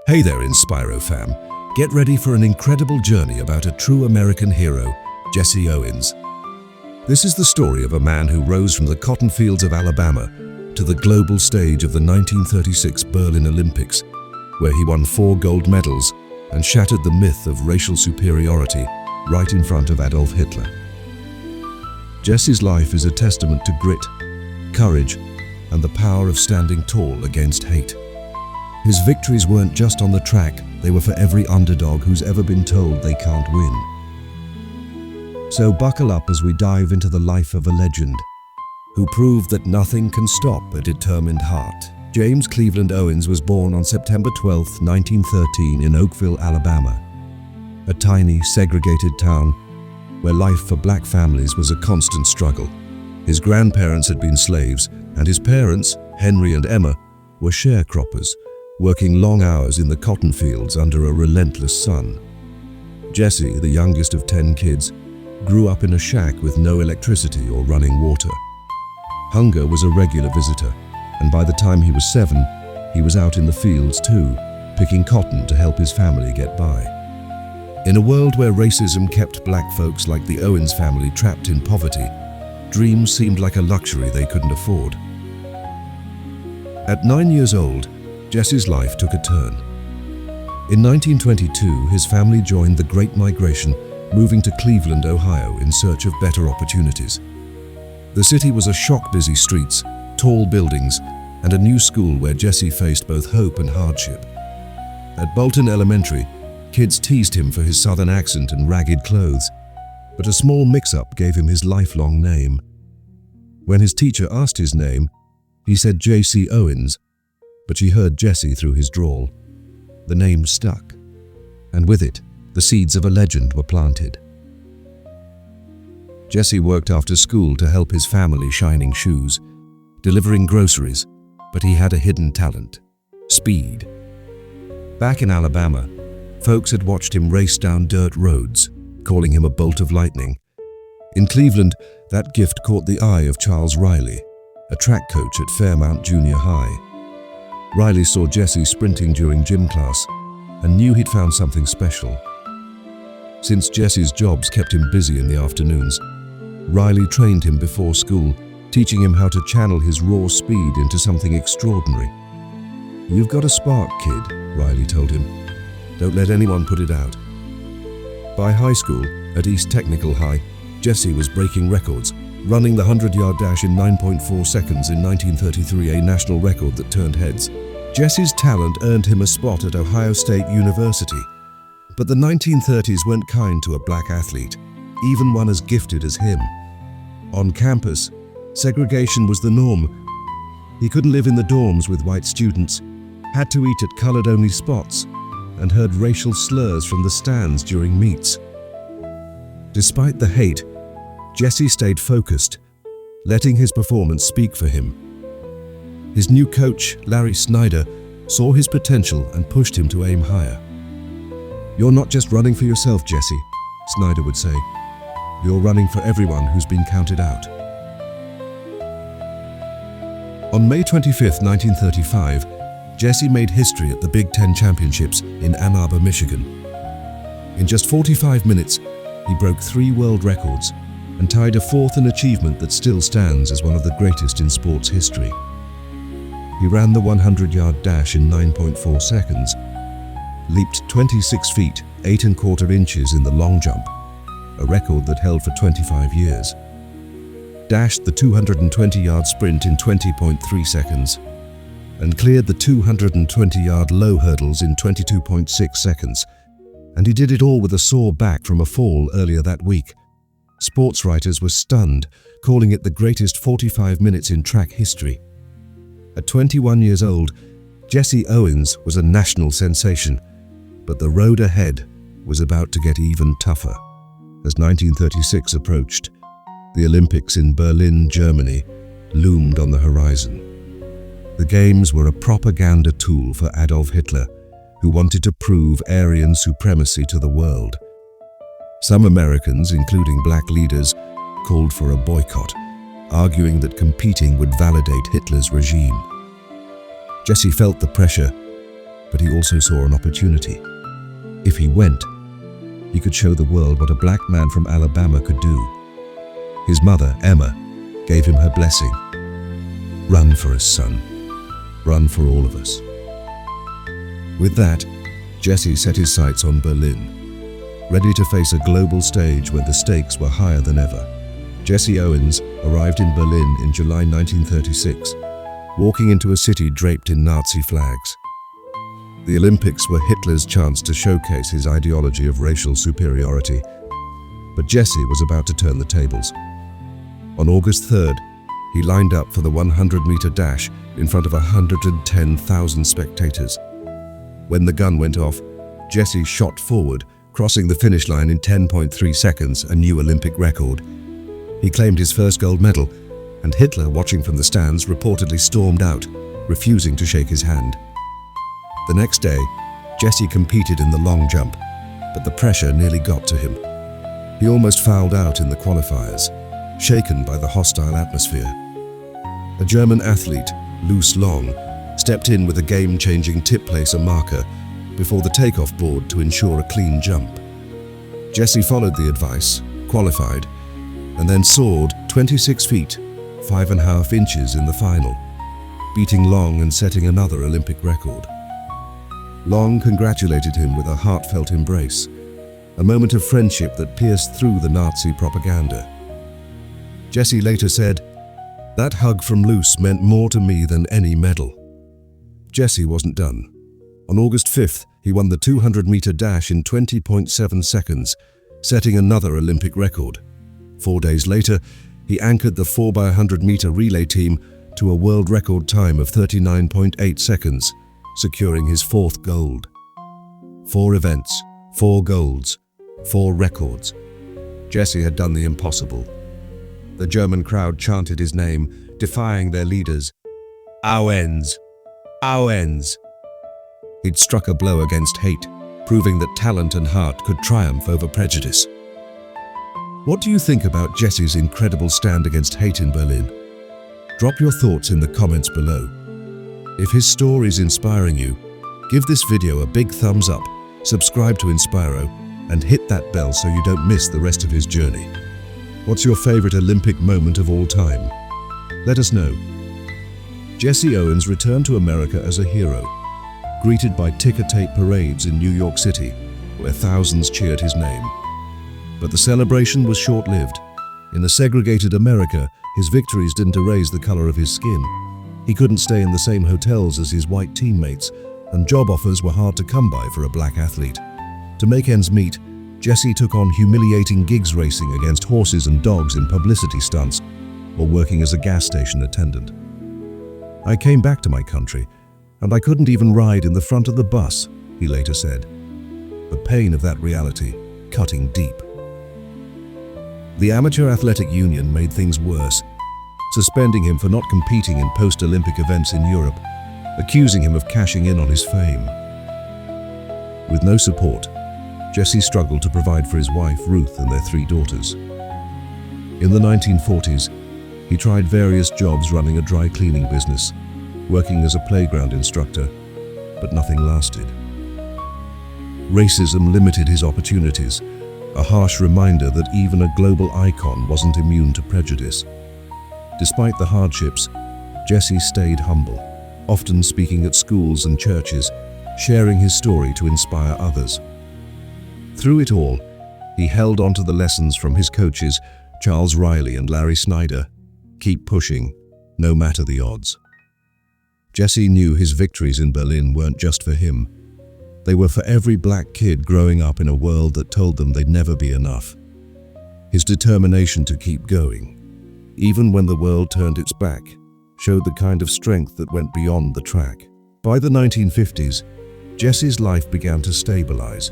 Hey there, Inspiro fam. Get ready for an incredible journey about a true American hero, Jesse Owens. This is the story of a man who rose from the cotton fields of Alabama to the global stage of the 1936 Berlin Olympics, where he won 4 gold medals and shattered the myth of racial superiority right in front of Adolf Hitler. Jesse's life is a testament to grit, courage, and the power of standing tall against hate. His victories weren't just on the track, they were for every underdog who's ever been told they can't win. So buckle up as we dive into the life of a legend who proved that nothing can stop a determined heart. James Cleveland Owens was born on September 12, 1913 in Oakville, Alabama, a tiny, segregated town where life for black families was a constant struggle. His grandparents had been slaves, and his parents, Henry and Emma, were sharecroppers, working long hours in the cotton fields under a relentless sun. Jesse, the youngest of 10 kids, grew up in a shack with no electricity or running water. Hunger was a regular visitor, and by the time he was 7, he was out in the fields too, picking cotton to help his family get by. In a world where racism kept black folks like the Owens family trapped in poverty, dreams seemed like a luxury they couldn't afford. At 9 years old, Jesse's life took a turn. In 1922, his family joined the Great Migration, moving to Cleveland, Ohio in search of better opportunities. The city was achock busy streets, tall buildings, and a new school where Jesse faced both hope and hardship. At Bolton Elementary, kids teased him for his southern accent and ragged clothes, but a small mix-up gave him his lifelong name. When his teacher asked his name, he said Jesse Owens, but she heard Jesse through his drawl. The name stuck, and with it, the seeds of a legend were planted. Jesse worked after school to help his family shining shoes, delivering groceries, but he had a hidden talent: speed. Back in Alabama, folks had watched him race down dirt roads, calling him a bolt of lightning. In Cleveland, that gift caught the eye of Charles Riley, a track coach at Fairmount Junior High. Riley saw Jesse sprinting during gym class and knew he'd found something special. Since Jesse's jobs kept him busy in the afternoons, Riley trained him before school, teaching him how to channel his raw speed into something extraordinary. "You've got a spark, kid," Riley told him. "Don't let anyone put it out." By high school, at East Technical High, Jesse was breaking records, running the 100-yard dash in 9.4 seconds in 1933, a national record that turned heads. Jesse's talent earned him a spot at Ohio State University, but the 1930s weren't kind to a black athlete, even one as gifted as him. On campus, segregation was the norm. He couldn't live in the dorms with white students, had to eat at colored-only spots, and heard racial slurs from the stands during meets. Despite the hate, Jesse stayed focused, letting his performance speak for him. His new coach, Larry Snyder, saw his potential and pushed him to aim higher. "You're not just running for yourself, Jesse," Snyder would say. "You're running for everyone who's been counted out." On May 25, 1935, Jesse made history at the Big Ten Championships in Ann Arbor, Michigan. In just 45 minutes, he broke 3 world records and tied a 4th an achievement that still stands as one of the greatest in sports history. He ran the 100-yard dash in 9.4 seconds, leaped 26 feet, 8¼ inches in the long jump, a record that held for 25 years, dashed the 220-yard sprint in 20.3 seconds, and cleared the 220-yard low hurdles in 22.6 seconds. And he did it all with a sore back from a fall earlier that week. Sports writers were stunned, calling it the greatest 45 minutes in track history. At 21 years old, Jesse Owens was a national sensation, but the road ahead was about to get even tougher. As 1936 approached, the Olympics in Berlin, Germany, loomed on the horizon. The Games were a propaganda tool for Adolf Hitler, who wanted to prove Aryan supremacy to the world. Some Americans, including black leaders, called for a boycott, arguing that competing would validate Hitler's regime. Jesse felt the pressure, but he also saw an opportunity. If he went, he could show the world what a black man from Alabama could do. His mother, Emma, gave him her blessing. Run for us, son. Run for all of us. With that, Jesse set his sights on Berlin, ready to face a global stage where the stakes were higher than ever. Jesse Owens arrived in Berlin in July 1936, walking into a city draped in Nazi flags. The Olympics were Hitler's chance to showcase his ideology of racial superiority, but Jesse was about to turn the tables. On August 3rd, he lined up for the 100-meter dash in front of 110,000 spectators. When the gun went off, Jesse shot forward, crossing the finish line in 10.3 seconds, a new Olympic record. He claimed his first gold medal, and Hitler, watching from the stands, reportedly stormed out, refusing to shake his hand. The next day, Jesse competed in the long jump, but the pressure nearly got to him. He almost fouled out in the qualifiers, shaken by the hostile atmosphere. A German athlete, Luce Long, stepped in with a game-changing tip-placer marker before the takeoff board to ensure a clean jump. Jesse followed the advice, qualified, and then soared 26 feet, 5.5 inches in the final, beating Long and setting another Olympic record. Long congratulated him with a heartfelt embrace, a moment of friendship that pierced through the Nazi propaganda. Jesse later said, "That hug from Luce meant more to me than any medal." Jesse wasn't done. On August 5th, he won the 200-meter dash in 20.7 seconds, setting another Olympic record. 4 days later, he anchored the 4x100-meter relay team to a world record time of 39.8 seconds, securing his 4th gold. 4 events, 4 golds, 4 records. Jesse had done the impossible. The German crowd chanted his name, defying their leaders. Owens! Owens! He'd struck a blow against hate, proving that talent and heart could triumph over prejudice. What do you think about Jesse's incredible stand against hate in Berlin? Drop your thoughts in the comments below. If his story is inspiring you, give this video a big thumbs up, subscribe to Inspiro, and hit that bell so you don't miss the rest of his journey. What's your favorite Olympic moment of all time? Let us know. Jesse Owens returned to America as a hero, greeted by ticker-tape parades in New York City, where thousands cheered his name. But the celebration was short-lived. In a segregated America, his victories didn't erase the color of his skin. He couldn't stay in the same hotels as his white teammates, and job offers were hard to come by for a black athlete. To make ends meet, Jesse took on humiliating gigs racing against horses and dogs in publicity stunts, or working as a gas station attendant. "I came back to my country, and I couldn't even ride in the front of the bus," he later said. The pain of that reality cutting deep. The Amateur Athletic Union made things worse, suspending him for not competing in post-Olympic events in Europe, accusing him of cashing in on his fame. With no support, Jesse struggled to provide for his wife, Ruth, and their 3 daughters. In the 1940s, he tried various jobs running a dry cleaning business, working as a playground instructor, but nothing lasted. Racism limited his opportunities, a harsh reminder that even a global icon wasn't immune to prejudice. Despite the hardships, Jesse stayed humble, often speaking at schools and churches, sharing his story to inspire others. Through it all, he held on to the lessons from his coaches, Charles Riley and Larry Snyder. Keep pushing, no matter the odds. Jesse knew his victories in Berlin weren't just for him. They were for every black kid growing up in a world that told them they'd never be enough. His determination to keep going, even when the world turned its back, showed the kind of strength that went beyond the track. By the 1950s, Jesse's life began to stabilize.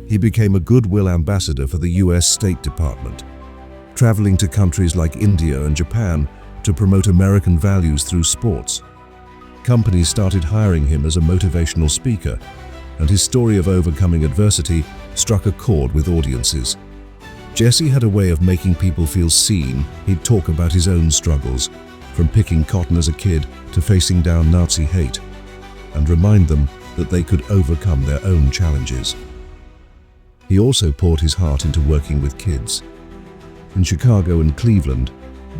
He became a goodwill ambassador for the US State Department, traveling to countries like India and Japan to promote American values through sports. Companies started hiring him as a motivational speaker, and his story of overcoming adversity struck a chord with audiences. Jesse had a way of making people feel seen. He'd talk about his own struggles, from picking cotton as a kid to facing down Nazi hate, and remind them that they could overcome their own challenges. He also poured his heart into working with kids. In Chicago and Cleveland,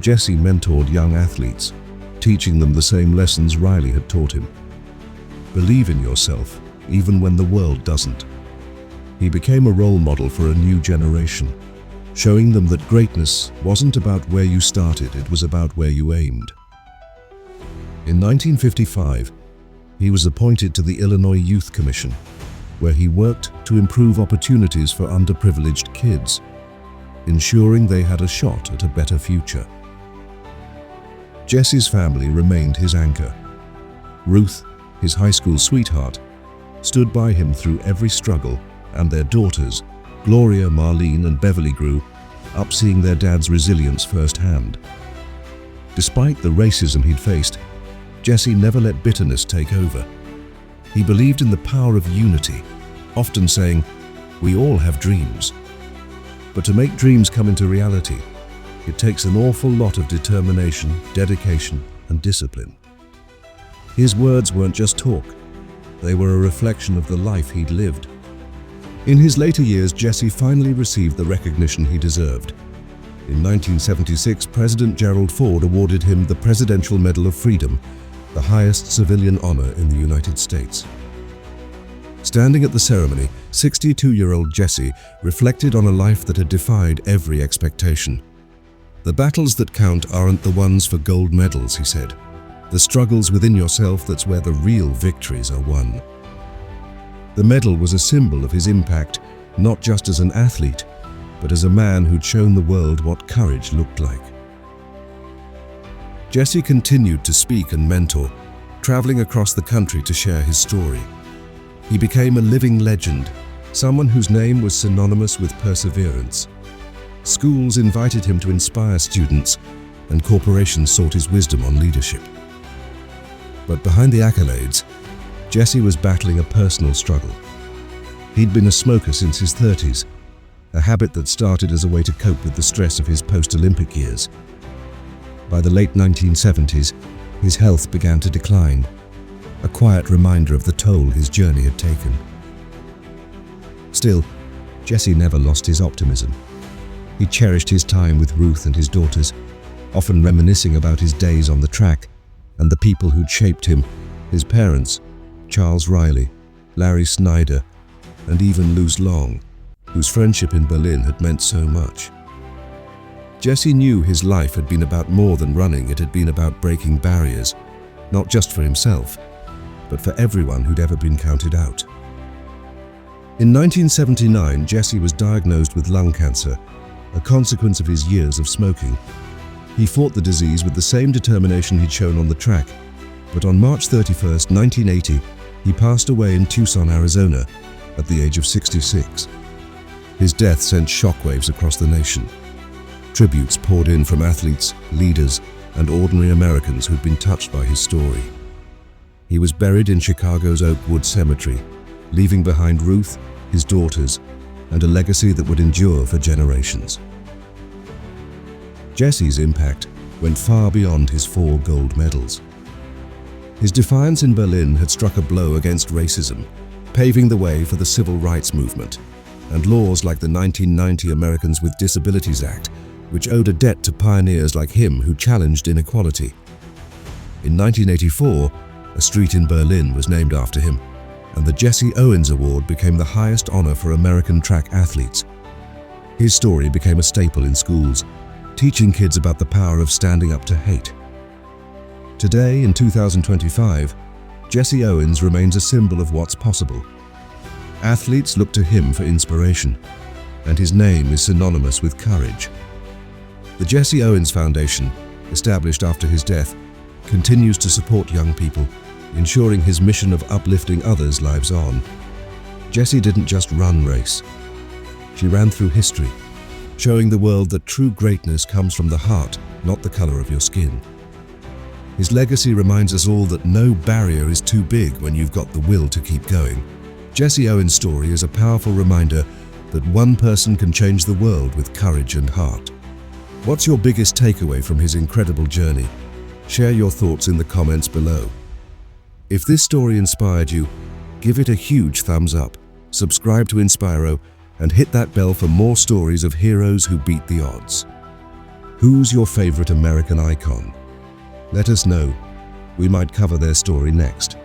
Jesse mentored young athletes, teaching them the same lessons Riley had taught him. Believe in yourself, even when the world doesn't. He became a role model for a new generation, showing them that greatness wasn't about where you started, it was about where you aimed. In 1955, he was appointed to the Illinois Youth Commission, where he worked to improve opportunities for underprivileged kids, ensuring they had a shot at a better future. Jesse's family remained his anchor. Ruth, his high school sweetheart, stood by him through every struggle, and their daughters, Gloria, Marlene, and Beverly, grew up seeing their dad's resilience firsthand. Despite the racism he'd faced, Jesse never let bitterness take over. He believed in the power of unity, often saying, "We all have dreams." But to make dreams come into reality, it takes an awful lot of determination, dedication, and discipline. His words weren't just talk, they were a reflection of the life he'd lived. In his later years, Jesse finally received the recognition he deserved. In 1976, President Gerald Ford awarded him the Presidential Medal of Freedom, the highest civilian honor in the United States. Standing at the ceremony, 62-year-old Jesse reflected on a life that had defied every expectation. "The battles that count aren't the ones for gold medals," he said. "The struggles within yourself, that's where the real victories are won." The medal was a symbol of his impact, not just as an athlete, but as a man who'd shown the world what courage looked like. Jesse continued to speak and mentor, traveling across the country to share his story. He became a living legend, someone whose name was synonymous with perseverance. Schools invited him to inspire students, and corporations sought his wisdom on leadership. But behind the accolades, Jesse was battling a personal struggle. He'd been a smoker since his 30s, a habit that started as a way to cope with the stress of his post-Olympic years. By the late 1970s, his health began to decline, a quiet reminder of the toll his journey had taken. Still, Jesse never lost his optimism. He cherished his time with Ruth and his daughters, often reminiscing about his days on the track and the people who'd shaped him, his parents, Charles Riley, Larry Snyder, and even Luz Long, whose friendship in Berlin had meant so much. Jesse knew his life had been about more than running. It had been about breaking barriers, not just for himself, but for everyone who'd ever been counted out. In 1979, Jesse was diagnosed with lung cancer, a consequence of his years of smoking. He fought the disease with the same determination he'd shown on the track, but on March 31st, 1980, he passed away in Tucson, Arizona, at the age of 66. His death sent shockwaves across the nation. Tributes poured in from athletes, leaders, and ordinary Americans who'd been touched by his story. He was buried in Chicago's Oakwood Cemetery, leaving behind Ruth, his daughters, and a legacy that would endure for generations. Jesse's impact went far beyond his 4 gold medals. His defiance in Berlin had struck a blow against racism, paving the way for the civil rights movement, and laws like the 1990 Americans with Disabilities Act, which owed a debt to pioneers like him who challenged inequality. In 1984, a street in Berlin was named after him, and the Jesse Owens Award became the highest honor for American track athletes. His story became a staple in schools, teaching kids about the power of standing up to hate. Today, in 2025, Jesse Owens remains a symbol of what's possible. Athletes look to him for inspiration, and his name is synonymous with courage. The Jesse Owens Foundation, established after his death, continues to support young people, ensuring his mission of uplifting others lives on. Jesse didn't just run race. She ran through history, showing the world that true greatness comes from the heart, not the color of your skin. His legacy reminds us all that no barrier is too big when you've got the will to keep going. Jesse Owens' story is a powerful reminder that one person can change the world with courage and heart. What's your biggest takeaway from his incredible journey? Share your thoughts in the comments below. If this story inspired you, give it a huge thumbs up, subscribe to Inspiro, and hit that bell for more stories of heroes who beat the odds. Who's your favorite American icon? Let us know. We might cover their story next.